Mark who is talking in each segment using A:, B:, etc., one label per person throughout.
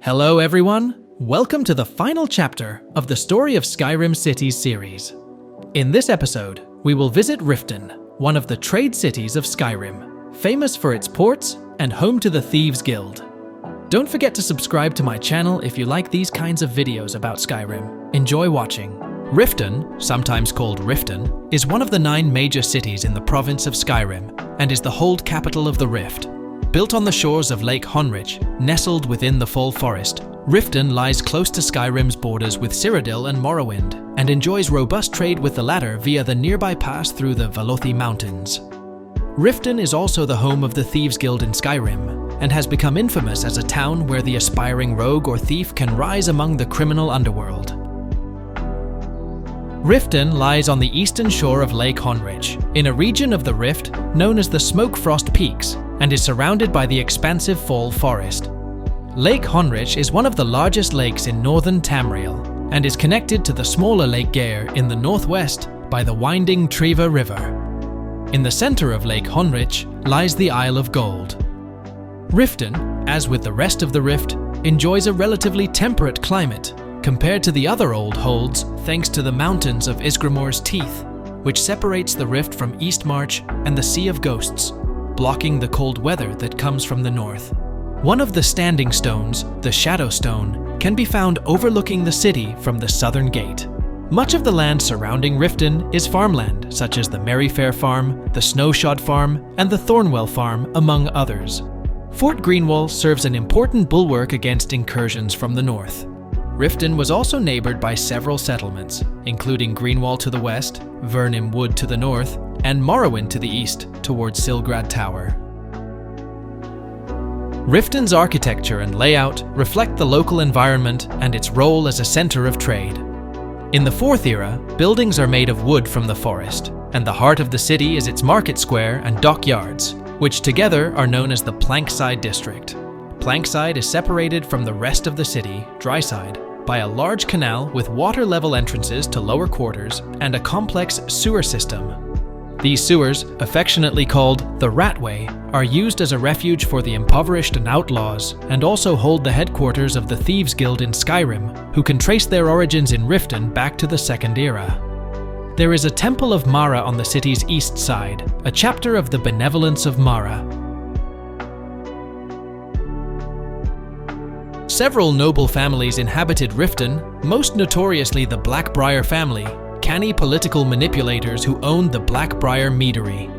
A: Hello everyone, welcome to the final chapter of the Story of Skyrim Cities series. In this episode, we will visit Riften, one of the trade cities of Skyrim, famous for its ports and home to the Thieves Guild. Don't forget to subscribe to my channel if you like these kinds of videos about Skyrim. Enjoy watching. Riften, sometimes called Riften, is one of the 9 major cities in the province of Skyrim and is the hold capital of the Rift. Built on the shores of Lake Honrich, nestled within the Fall Forest, Riften lies close to Skyrim's borders with Cyrodiil and Morrowind, and enjoys robust trade with the latter via the nearby pass through the Velothi Mountains. Riften is also the home of the Thieves Guild in Skyrim, and has become infamous as a town where the aspiring rogue or thief can rise among the criminal underworld. Riften lies on the eastern shore of Lake Honrich, in a region of the Rift known as the Smokefrost Peaks, and is surrounded by the expansive Fall Forest. Lake Honrich is one of the largest lakes in northern Tamriel, and is connected to the smaller Lake Gare in the northwest by the winding Treva River. In the center of Lake Honrich lies the Isle of Gold. Riften, as with the rest of the Rift, enjoys a relatively temperate climate, compared to the other old holds thanks to the mountains of Ysgramor's Teeth, which separates the Rift from Eastmarch and the Sea of Ghosts, blocking the cold weather that comes from the north. One of the standing stones, the Shadow Stone, can be found overlooking the city from the southern gate. Much of the land surrounding Riften is farmland, such as the Merryfair Farm, the Snowshod Farm, and the Thornwell Farm, among others. Fort Greenwall serves an important bulwark against incursions from the north. Riften was also neighbored by several settlements, including Greenwall to the west, Vernim Wood to the north, and Morrowind to the east, towards Silgrad Tower. Riften's architecture and layout reflect the local environment and its role as a center of trade. In the Fourth Era, buildings are made of wood from the forest, and the heart of the city is its market square and dockyards, which together are known as the Plankside District. Plankside is separated from the rest of the city, Dryside, by a large canal with water-level entrances to lower quarters and a complex sewer system. These sewers, affectionately called the Ratway, are used as a refuge for the impoverished and outlaws, and also hold the headquarters of the Thieves Guild in Skyrim, who can trace their origins in Riften back to the Second Era. There is a Temple of Mara on the city's east side, a chapter of the Benevolence of Mara. Several noble families inhabited Riften, most notoriously the Blackbriar family, canny political manipulators who owned the Blackbriar Meadery.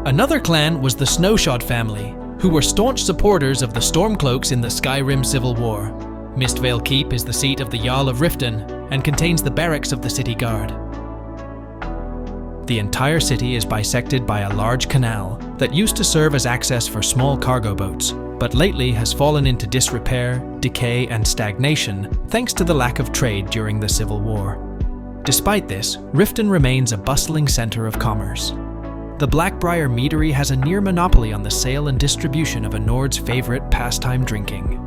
A: Another clan was the Snowshod family, who were staunch supporters of the Stormcloaks in the Skyrim Civil War. Mistvale Keep is the seat of the Jarl of Riften and contains the barracks of the city guard. The entire city is bisected by a large canal that used to serve as access for small cargo boats, but lately has fallen into disrepair, decay, and stagnation thanks to the lack of trade during the Civil War. Despite this, Riften remains a bustling center of commerce. The Blackbriar Meadery has a near monopoly on the sale and distribution of a Nord's favorite pastime, drinking.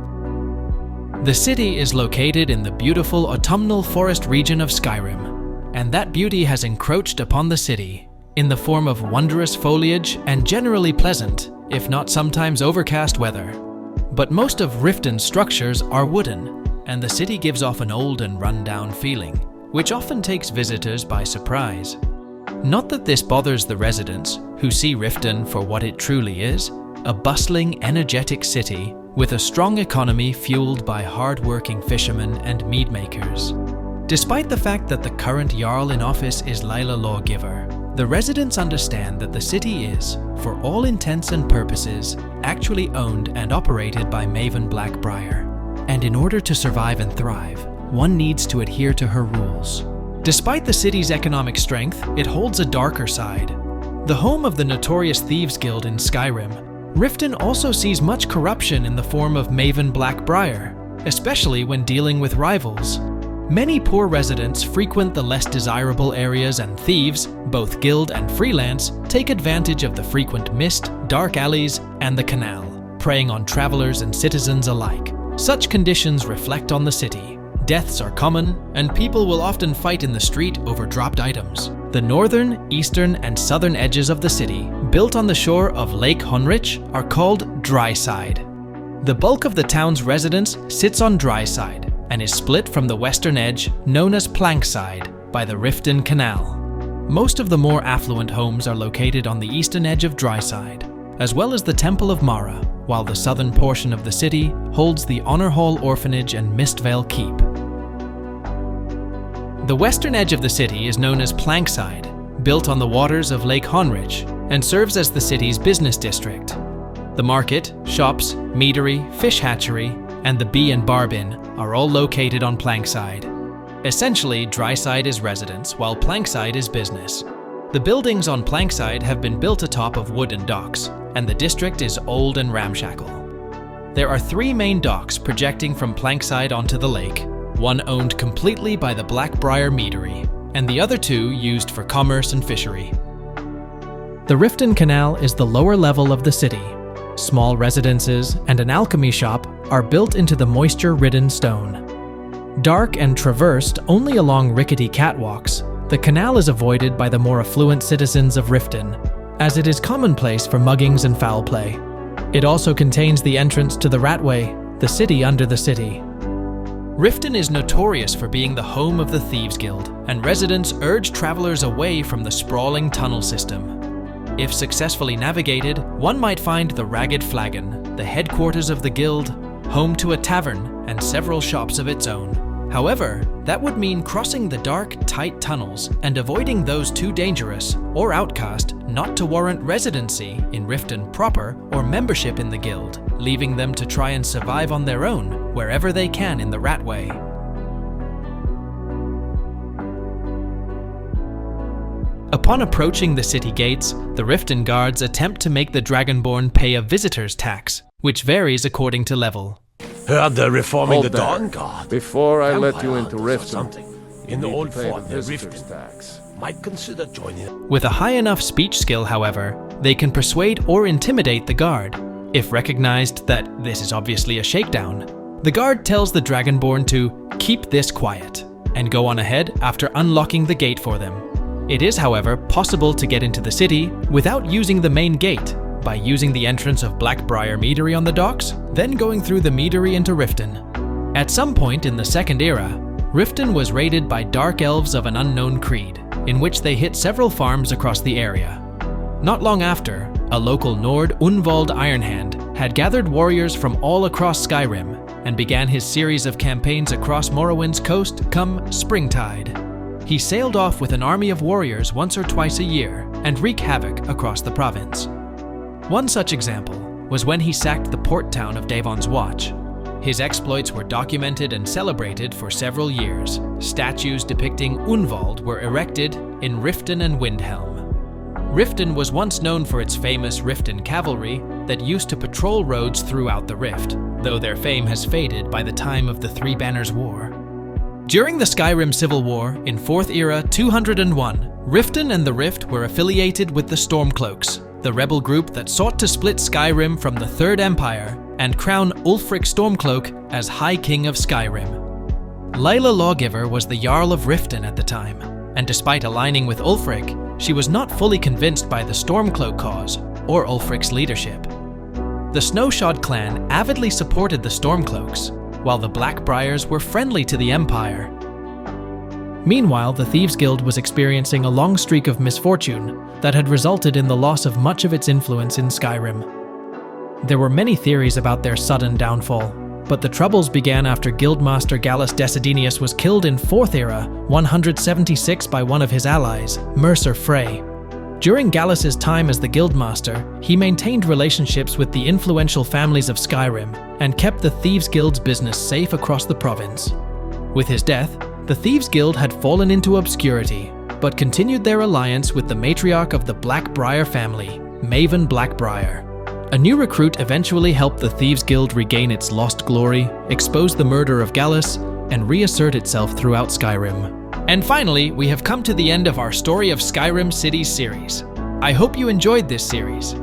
A: The city is located in the beautiful autumnal forest region of Skyrim, and that beauty has encroached upon the city in the form of wondrous foliage and generally pleasant, if not sometimes overcast weather. But most of Riften's structures are wooden, and the city gives off an old and run-down feeling, which often takes visitors by surprise. Not that this bothers the residents, who see Riften for what it truly is, a bustling, energetic city with a strong economy fueled by hard-working fishermen and mead makers. Despite the fact that the current Jarl in office is Lila Lawgiver, the residents understand that the city is, for all intents and purposes, actually owned and operated by Maven Blackbriar. And in order to survive and thrive, one needs to adhere to her rules. Despite the city's economic strength, it holds a darker side. The home of the notorious Thieves Guild in Skyrim, Riften also sees much corruption in the form of Maven Blackbriar, especially when dealing with rivals. Many poor residents frequent the less desirable areas, and thieves, both guild and freelance, take advantage of the frequent mist, dark alleys, and the canal, preying on travelers and citizens alike. Such conditions reflect on the city. Deaths are common, and people will often fight in the street over dropped items. The northern, eastern, and southern edges of the city, built on the shore of Lake Honrich, are called Dryside. The bulk of the town's residents sits on Dryside and is split from the western edge, known as Plankside, by the Riften Canal. Most of the more affluent homes are located on the eastern edge of Dryside, as well as the Temple of Mara, while the southern portion of the city holds the Honor Hall Orphanage and Mistvale Keep. The western edge of the city is known as Plankside, built on the waters of Lake Honrich, and serves as the city's business district. The market, shops, meadery, fish hatchery, and the bee and barb inn are all located on Plankside. Essentially, Dryside is residence, while Plankside is business. The buildings on Plankside have been built atop of wooden docks, and the district is old and ramshackle. There are 3 main docks projecting from Plankside onto the lake, one owned completely by the Blackbriar Meadery, and the other 2 used for commerce and fishery. The Riften Canal is the lower level of the city. Small residences and an alchemy shop are built into the moisture-ridden stone. Dark and traversed only along rickety catwalks, the canal is avoided by the more affluent citizens of Riften, as it is commonplace for muggings and foul play. It also contains the entrance to the Ratway, the city under the city. Riften is notorious for being the home of the Thieves Guild, and residents urge travelers away from the sprawling tunnel system. If successfully navigated, one might find the Ragged Flagon, the headquarters of the guild, home to a tavern and several shops of its own. However, that would mean crossing the dark, tight tunnels and avoiding those too dangerous or outcast not to warrant residency in Riften proper or membership in the guild, leaving them to try and survive on their own wherever they can in the Ratway. Upon approaching the city gates, the Riften guards attempt to make the Dragonborn pay a visitor's tax, which varies according to level.
B: Heard they're reforming
C: Hold
B: the
C: there.
B: Dawn Guard.
C: Before I let you
B: Vampire
C: into
B: hunters or
C: Riften,
B: something. In the
C: you need
B: old
C: to pay
B: fort
C: the
B: near
C: visitor's
B: Riften.
C: tax.
B: Might consider joining.
A: With a high enough speech skill, however, they can persuade or intimidate the guard. If recognized that this is obviously a shakedown, the guard tells the Dragonborn to keep this quiet and go on ahead after unlocking the gate for them. It is, however, possible to get into the city without using the main gate by using the entrance of Blackbriar Meadery on the docks, then going through the Meadery into Riften. At some point in the Second Era, Riften was raided by dark elves of an unknown creed, in which they hit several farms across the area. Not long after, a local Nord, Unvald Ironhand, had gathered warriors from all across Skyrim and began his series of campaigns across Morrowind's coast come springtide. He sailed off with an army of warriors once or twice a year and wreak havoc across the province. One such example was when he sacked the port town of Davon's Watch. His exploits were documented and celebrated for several years. Statues depicting Unvald were erected in Riften and Windhelm. Riften was once known for its famous Riften cavalry that used to patrol roads throughout the Rift, though their fame has faded by the time of the Three Banners War. During the Skyrim Civil War in 4th Era 201, Riften and the Rift were affiliated with the Stormcloaks, the rebel group that sought to split Skyrim from the Third Empire and crown Ulfric Stormcloak as High King of Skyrim. Lila Lawgiver was the Jarl of Riften at the time, and despite aligning with Ulfric, she was not fully convinced by the Stormcloak cause or Ulfric's leadership. The Snowshod clan avidly supported the Stormcloaks, while the Blackbriars were friendly to the Empire. Meanwhile, the Thieves Guild was experiencing a long streak of misfortune that had resulted in the loss of much of its influence in Skyrim. There were many theories about their sudden downfall, but the troubles began after Guildmaster Gallus Desidenius was killed in 4th Era 176 by one of his allies, Mercer Frey. During Gallus's time as the Guildmaster, he maintained relationships with the influential families of Skyrim and kept the Thieves Guild's business safe across the province. With his death, the Thieves Guild had fallen into obscurity, but continued their alliance with the matriarch of the Blackbriar family, Maven Blackbriar. A new recruit eventually helped the Thieves Guild regain its lost glory, expose the murder of Gallus, and reassert itself throughout Skyrim. And finally, we have come to the end of our Story of Skyrim Cities series. I hope you enjoyed this series.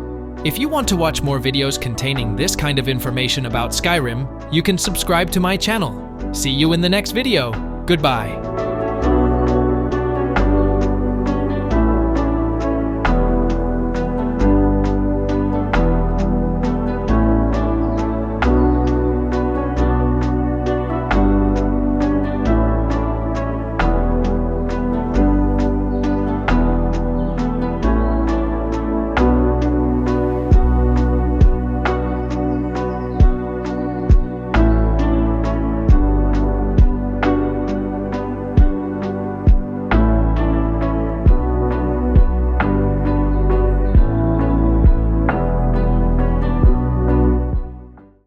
A: If you want to watch more videos containing this kind of information about Skyrim, you can subscribe to my channel. See you in the next video. Goodbye.